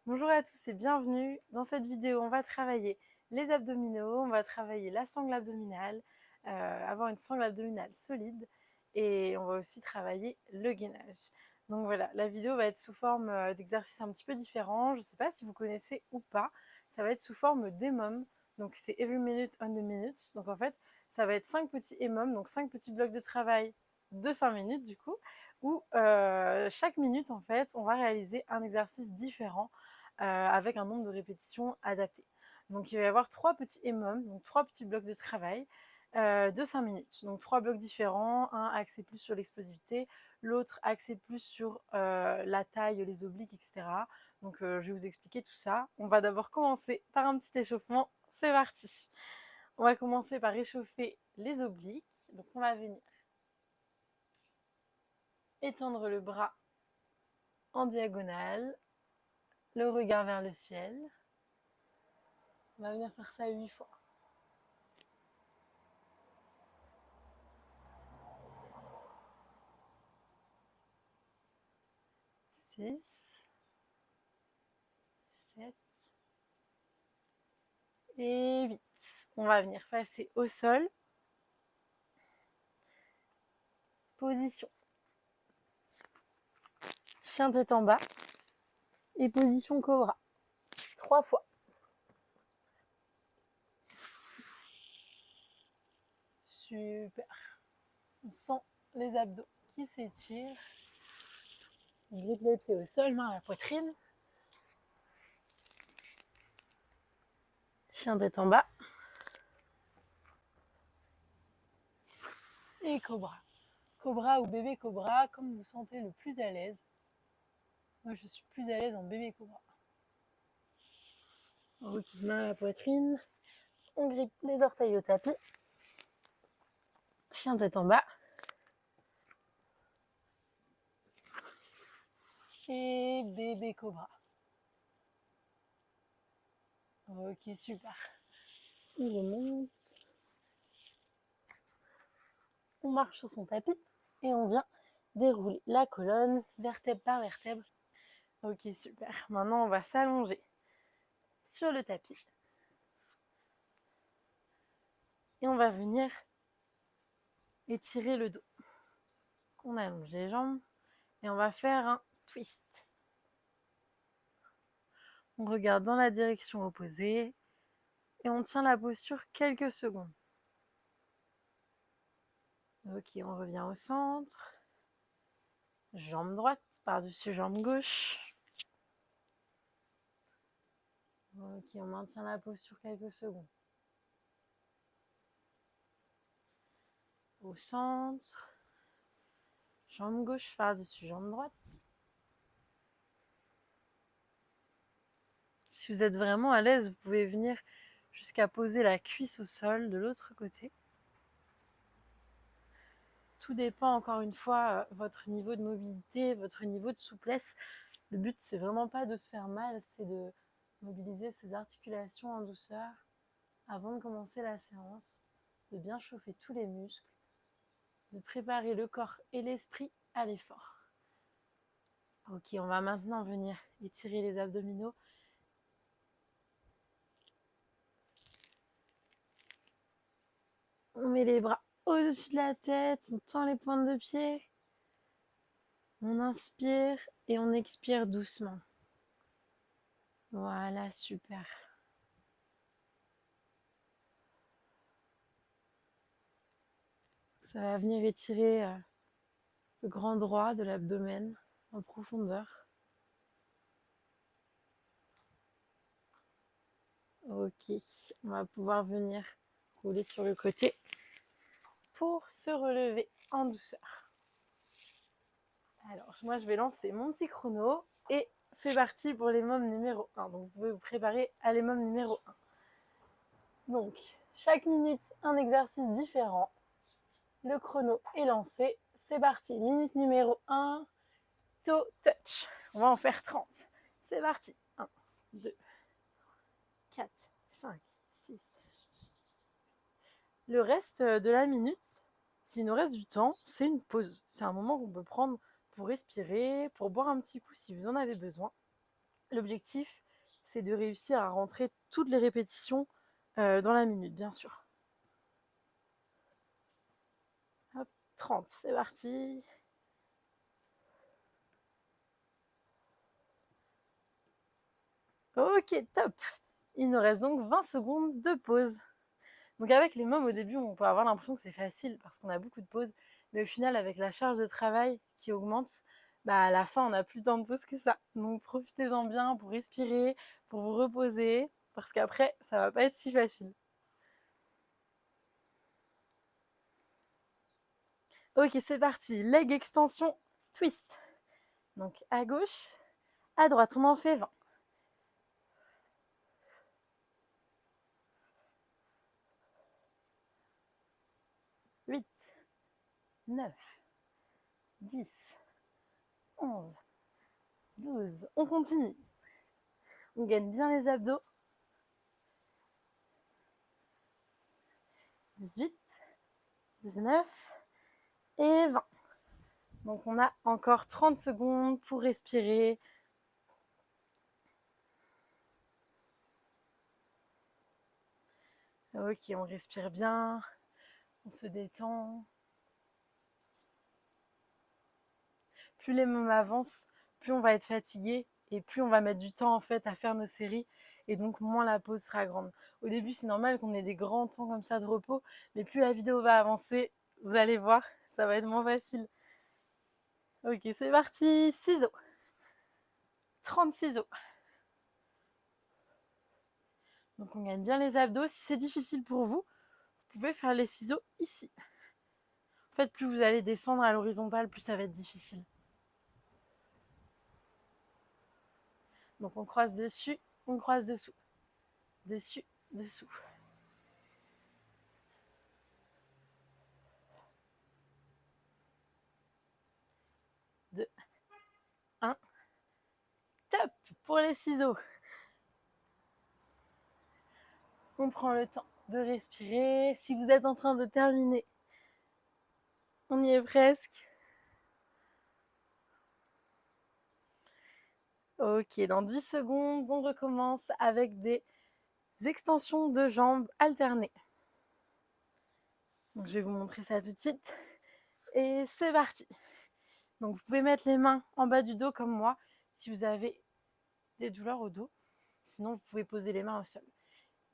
Bonjour à tous et bienvenue. Dans cette vidéo, on va travailler les abdominaux, on va travailler la sangle abdominale, avoir une sangle abdominale solide et on va aussi travailler le gainage. Donc voilà, la vidéo va être sous forme d'exercices un petit peu différents. Je ne sais pas si vous connaissez ou pas. Ça va être sous forme d'EMOM. Donc c'est Every Minute on the Minute. Donc en fait, ça va être 5 petits EMOM, donc 5 petits blocs de travail de 5 minutes du coup, où chaque minute en fait, on va réaliser un exercice différent avec un nombre de répétitions adapté. Donc il va y avoir 3 petits EMOM, donc 3 petits blocs de travail de 5 minutes. Donc 3 blocs différents, un axé plus sur l'explosivité, l'autre axé plus sur la taille, les obliques, etc. Donc je vais vous expliquer tout ça. On va d'abord commencer par un petit échauffement. C'est parti. On va commencer par réchauffer les obliques. Donc on va venir étendre le bras en diagonale, le regard vers le ciel. On va venir faire ça 8 fois. 6, 7 et 8. On va venir passer au sol. Position chien tête en bas et position cobra. 3 fois. Super. On sent les abdos qui s'étirent. On grippe les pieds au sol, main à la poitrine. Chien tête en bas. Et cobra. Cobra ou bébé cobra, comme vous vous sentez le plus à l'aise. Moi, je suis plus à l'aise en bébé cobra. Ok, main à la poitrine. On grippe les orteils au tapis. Chien tête en bas. Et bébé cobra. Ok, super. On remonte. On marche sur son tapis et on vient dérouler la colonne vertèbre par vertèbre. Ok, super. Maintenant, on va s'allonger sur le tapis. Et on va venir étirer le dos. On allonge les jambes et on va faire un twist. On regarde dans la direction opposée et on tient la posture quelques secondes. Ok, on revient au centre. Jambe droite par-dessus jambe gauche. Ok, on maintient la posture quelques secondes. Au centre. Jambe gauche par-dessus jambe droite. Si vous êtes vraiment à l'aise, vous pouvez venir jusqu'à poser la cuisse au sol de l'autre côté. Tout dépend encore une fois votre niveau de mobilité, votre niveau de souplesse. Le but, c'est vraiment pas de se faire mal, c'est de mobiliser ses articulations en douceur avant de commencer la séance, de bien chauffer tous les muscles, de préparer le corps et l'esprit à l'effort. Ok, on va maintenant venir étirer les abdominaux. On met les bras au-dessus de la tête, on tend les pointes de pied. On inspire et on expire doucement. Voilà, super. Ça va venir étirer le grand droit de l'abdomen en profondeur. Ok, on va pouvoir venir rouler sur le côté pour se relever en douceur. Alors, moi, je vais lancer mon petit chrono et c'est parti pour l'EMOM numéro 1. Donc, vous pouvez vous préparer à l'EMOM numéro 1. Donc, chaque minute, un exercice différent. Le chrono est lancé. C'est parti. Minute numéro 1, toe touch. On va en faire 30. C'est parti. 1, 2, 4, 5, 6. Le reste de la minute, s'il nous reste du temps, c'est une pause. C'est un moment qu'on peut prendre pour respirer, pour boire un petit coup si vous en avez besoin. L'objectif, c'est de réussir à rentrer toutes les répétitions dans la minute, bien sûr. Hop, 30, c'est parti. Ok, top. Il nous reste donc 20 secondes de pause. Donc avec les mômes, au début, on peut avoir l'impression que c'est facile parce qu'on a beaucoup de pauses. Mais au final, avec la charge de travail qui augmente, bah à la fin, on n'a plus tant de pauses que ça. Donc profitez-en bien pour respirer, pour vous reposer, parce qu'après, ça va pas être si facile. Ok, c'est parti. Leg extension, twist. Donc à gauche, à droite, on en fait 20. 8, 9, 10, 11, 12. On continue. On gagne bien les abdos. 18, 19 et 20. Donc on a encore 30 secondes pour respirer. Ok, on respire bien, on se détend. Plus les mômes avancent, plus on va être fatigué et plus on va mettre du temps en fait à faire nos séries et donc moins la pause sera grande. Au début, c'est normal qu'on ait des grands temps comme ça de repos, mais plus la vidéo va avancer, vous allez voir, ça va être moins facile. Ok, c'est parti, ciseaux. 30 ciseaux. Donc on gagne bien les abdos. Si c'est difficile pour vous, vous pouvez faire les ciseaux ici. En fait, plus vous allez descendre à l'horizontale, plus ça va être difficile. Donc on croise dessus, on croise dessous. Dessus, dessous. 2, 1. Top pour les ciseaux. On prend le temps de respirer. Si vous êtes en train de terminer, on y est presque. Ok, dans 10 secondes, on recommence avec des extensions de jambes alternées. Donc, je vais vous montrer ça tout de suite. Et c'est parti. Donc, vous pouvez mettre les mains en bas du dos comme moi si vous avez des douleurs au dos. Sinon, vous pouvez poser les mains au sol.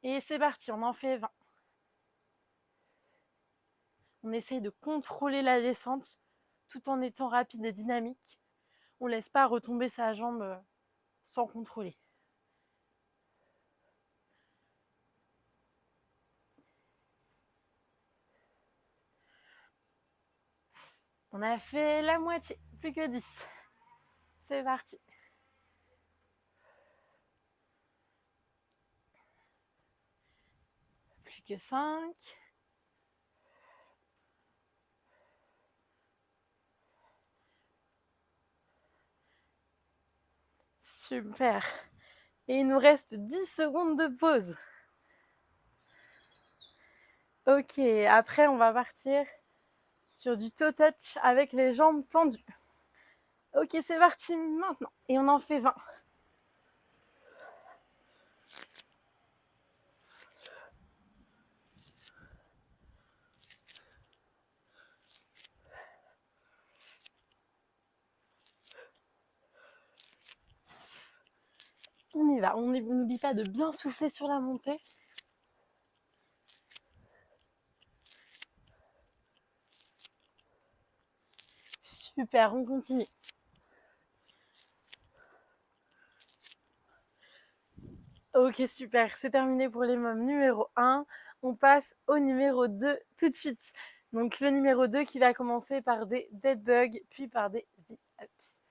Et c'est parti, on en fait 20. On essaye de contrôler la descente tout en étant rapide et dynamique. On ne laisse pas retomber sa jambe sans contrôler. On a fait la moitié, plus que 10. C'est parti. Plus que 5. Super. Et il nous reste 10 secondes de pause. Ok, après on va partir sur du toe touch avec les jambes tendues. Ok, c'est parti maintenant. Et on en fait 20. On y va. On n'oublie pas de bien souffler sur la montée. Super, on continue. Ok, super. C'est terminé pour les mômes numéro 1. On passe au numéro 2 tout de suite. Donc le numéro 2 qui va commencer par des dead bugs, puis par des V-ups.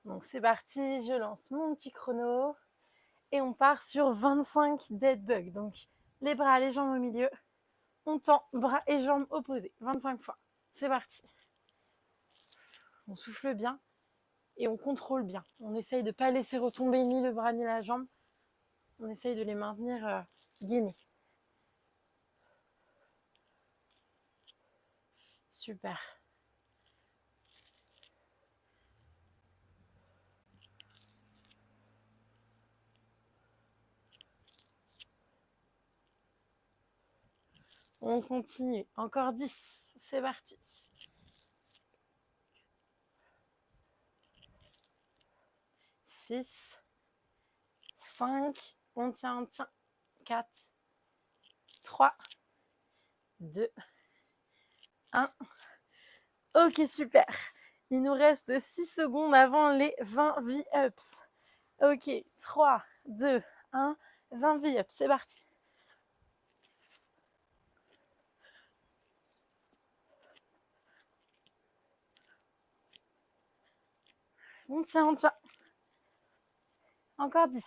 Donc c'est parti, je lance mon petit chrono. Et on part sur 25 dead bugs. Donc les bras, les jambes au milieu. On tend bras et jambes opposés. 25 fois. C'est parti. On souffle bien et on contrôle bien. On essaye de ne pas laisser retomber ni le bras ni la jambe. On essaye de les maintenir gainés. Super. On continue. Encore 10. C'est parti. 6, 5, on tient. 4, 3, 2, 1. Ok, super. Il nous reste 6 secondes avant les 20 V-ups. Ok, 3, 2, 1, 20 V-ups. C'est parti. On tient. Encore 10.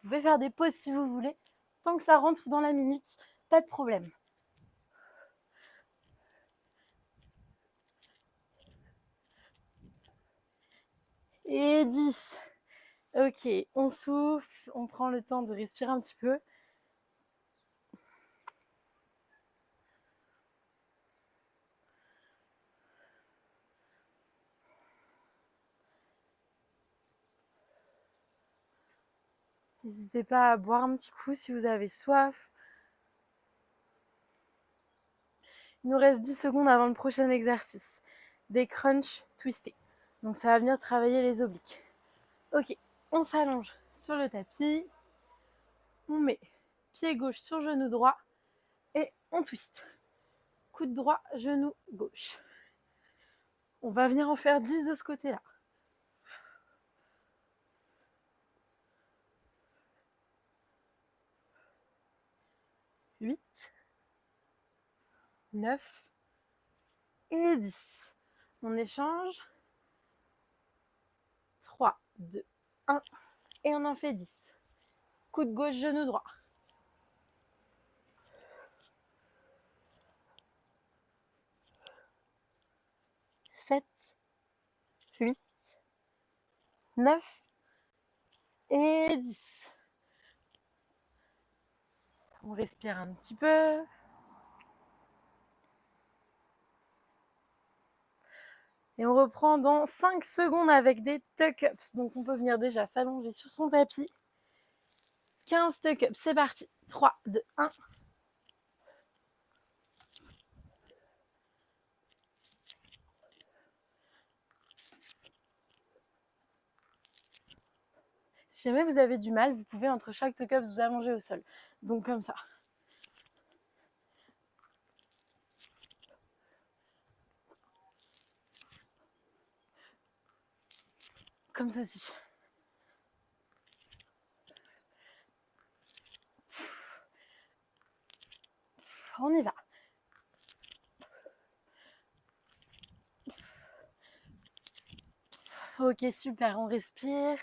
Vous pouvez faire des pauses si vous voulez. Tant que ça rentre dans la minute, pas de problème. Et 10. Ok, on souffle, on prend le temps de respirer un petit peu. N'hésitez pas à boire un petit coup si vous avez soif. Il nous reste 10 secondes avant le prochain exercice. Des crunchs twistés. Donc ça va venir travailler les obliques. Ok, on s'allonge sur le tapis. On met pied gauche sur genou droit. Et on twist. Coude droit, genou gauche. On va venir en faire 10 de ce côté-là. 8, 9 et 10. On échange. 3, 2, 1. Et on en fait 10. Coude gauche, genou droit. 7, 8, 9 et 10. On respire un petit peu. Et on reprend dans 5 secondes avec des tuck-ups. Donc on peut venir déjà s'allonger sur son tapis. 15 tuck-ups, c'est parti. 3, 2, 1. Si jamais vous avez du mal, vous pouvez entre chaque tuck-up vous allonger au sol. Donc comme ça. Comme ceci. On y va. Ok, super, on respire.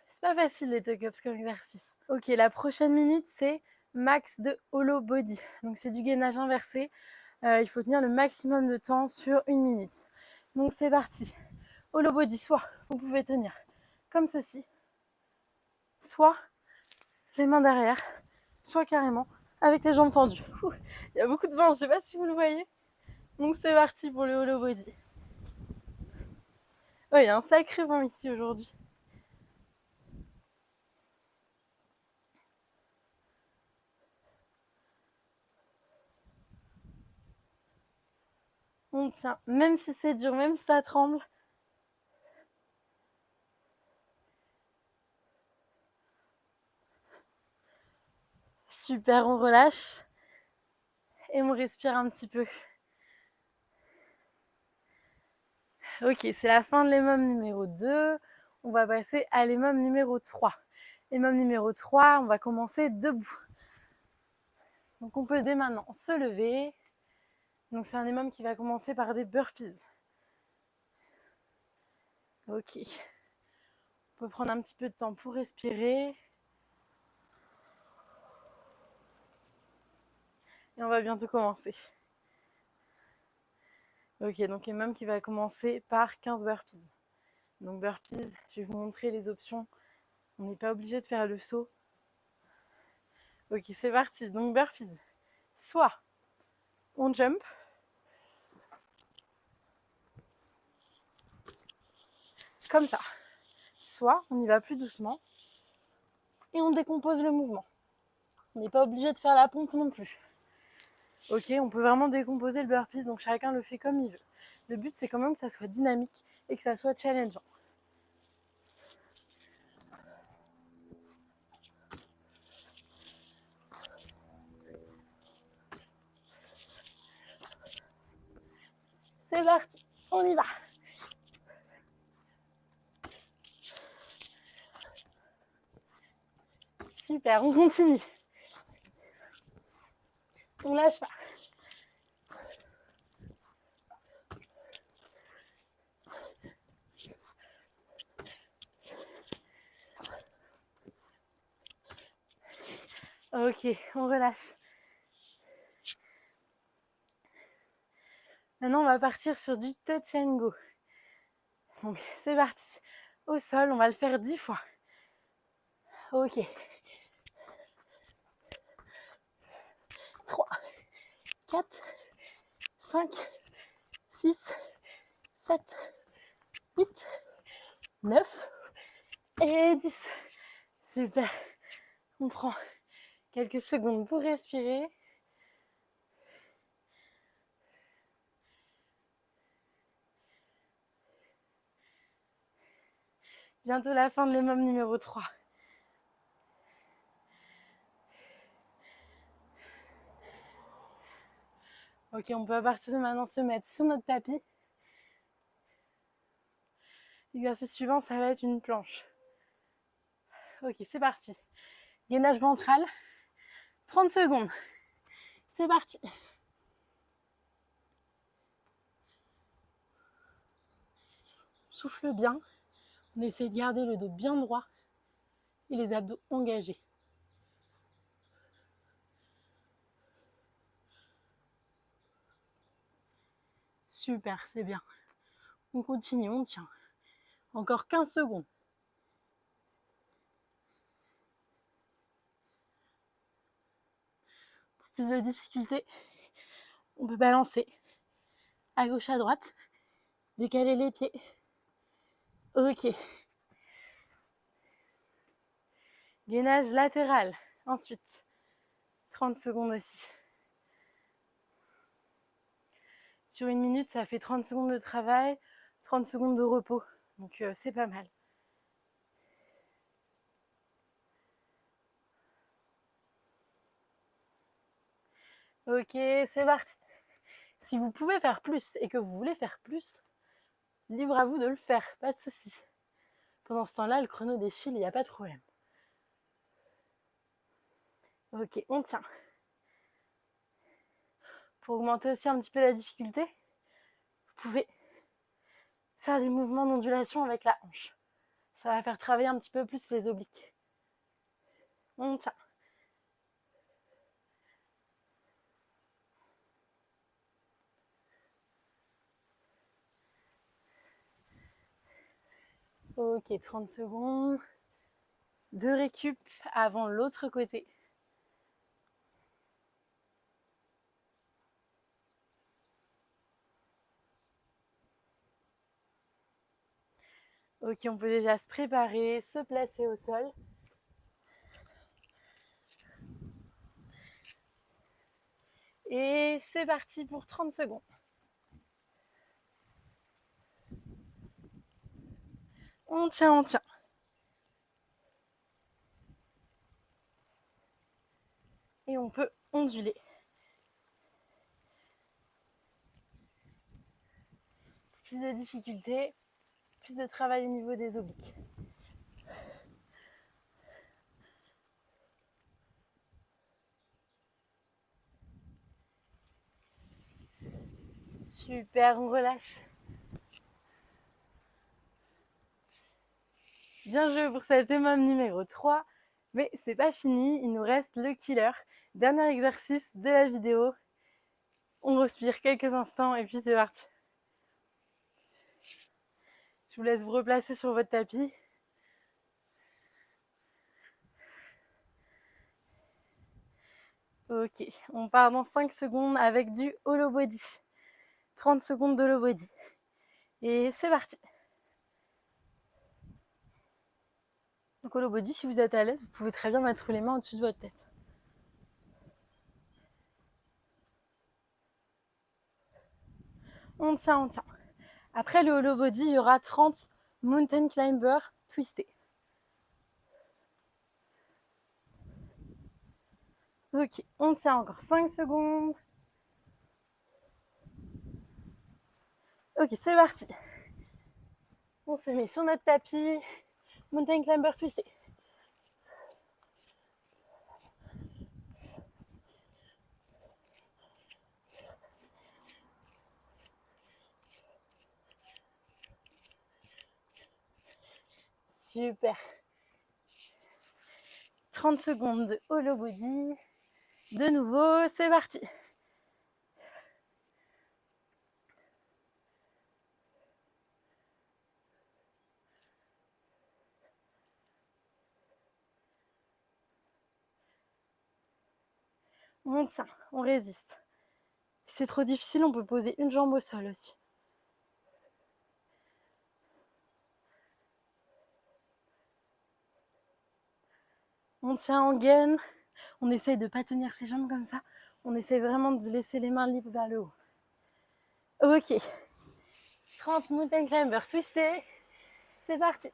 C'est pas facile les tuck-ups comme exercice. Ok, la prochaine minute, c'est max de hollow body. Donc c'est du gainage inversé. Il faut tenir le maximum de temps sur 1 minute. Donc c'est parti. Hollow body, soit vous pouvez tenir comme ceci, soit les mains derrière, soit carrément avec les jambes tendues. Il y a beaucoup de vent, je ne sais pas si vous le voyez. Donc c'est parti pour le hollow body. Oh, il y a un sacré vent ici aujourd'hui. On tient, même si c'est dur, même si ça tremble. Super, on relâche et on respire un petit peu. Ok, c'est la fin de l'EMOM numéro 2. On va passer à l'EMOM numéro 3. L'EMOM numéro 3, on va commencer debout. Donc on peut dès maintenant se lever. Donc c'est un EMOM qui va commencer par des burpees. Ok. On peut prendre un petit peu de temps pour respirer. Et on va bientôt commencer. Ok, donc EMOM qui va commencer par 15 burpees. Donc burpees, je vais vous montrer les options. On n'est pas obligé de faire le saut. Ok, c'est parti. Donc burpees. Soit on jump, comme ça. Soit on y va plus doucement et on décompose le mouvement. On n'est pas obligé de faire la pompe non plus. Ok, on peut vraiment décomposer le burpees, donc chacun le fait comme il veut. Le but, c'est quand même que ça soit dynamique et que ça soit challengeant. C'est parti, on y va. Super, on continue. On lâche pas. Ok, on relâche. Maintenant, on va partir sur du touch and go. Donc, c'est parti. Au sol, on va le faire 10 fois. Ok. 3, 4, 5, 6, 7, 8, 9 et 10. Super. On prend quelques secondes pour respirer. Bientôt la fin de l'EMOM numéro 3. Ok, on peut à partir de maintenant se mettre sur notre tapis. L'exercice suivant, ça va être une planche. Ok, c'est parti. Gainage ventral. 30 secondes. C'est parti. Souffle bien. On essaie de garder le dos bien droit et les abdos engagés. Super, c'est bien. On continue, on tient. Encore 15 secondes. Pour plus de difficulté, on peut balancer à gauche, à droite, décaler les pieds. Ok. Gainage latéral. Ensuite, 30 secondes aussi. Sur une minute, ça fait 30 secondes de travail, 30 secondes de repos. Donc c'est pas mal. Ok, c'est parti. Si vous pouvez faire plus et que vous voulez faire plus, libre à vous de le faire, pas de souci. Pendant ce temps-là, le chrono défile, il n'y a pas de problème. Ok, on tient. Pour augmenter aussi un petit peu la difficulté, vous pouvez faire des mouvements d'ondulation avec la hanche. Ça va faire travailler un petit peu plus les obliques. On tient. Ok, 30 secondes de récup avant l'autre côté. Ok, on peut déjà se préparer, se placer au sol. Et c'est parti pour 30 secondes. On tient, on tient. Et on peut onduler. Plus de difficulté, plus de travail au niveau des obliques. Super, on relâche. Bien joué pour cet EMOM numéro 3. Mais c'est pas fini, il nous reste le killer. Dernier exercice de la vidéo. On respire quelques instants et puis c'est parti. Je vous laisse vous replacer sur votre tapis. Ok, on part dans 5 secondes avec du hollow body. 30 secondes de hollow body. Et c'est parti. Donc hollow body, si vous êtes à l'aise, vous pouvez très bien mettre les mains au-dessus de votre tête. On tient, on tient. Après le hollow body, il y aura 30 mountain climber twistés. Ok, on tient encore 5 secondes. Ok, c'est parti. On se met sur notre tapis. Mountain climber twisté. Super. 30 secondes de hollow body. De nouveau, c'est parti. On tient, on résiste. Si c'est trop difficile, on peut poser une jambe au sol aussi. On tient en gaine. On essaye de ne pas tenir ses jambes comme ça. On essaye vraiment de laisser les mains libres vers le haut. Ok. 30 mountain climber twisté. C'est parti.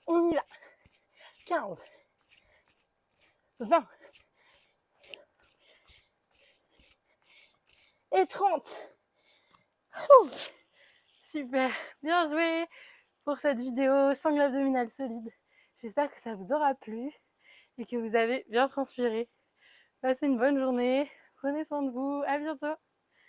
On y va. 15. 20. Et 30. Ouh. Super. Bien joué pour cette vidéo sangle abdominale solide. J'espère que ça vous aura plu et que vous avez bien transpiré. Passez une bonne journée. Prenez soin de vous. À bientôt.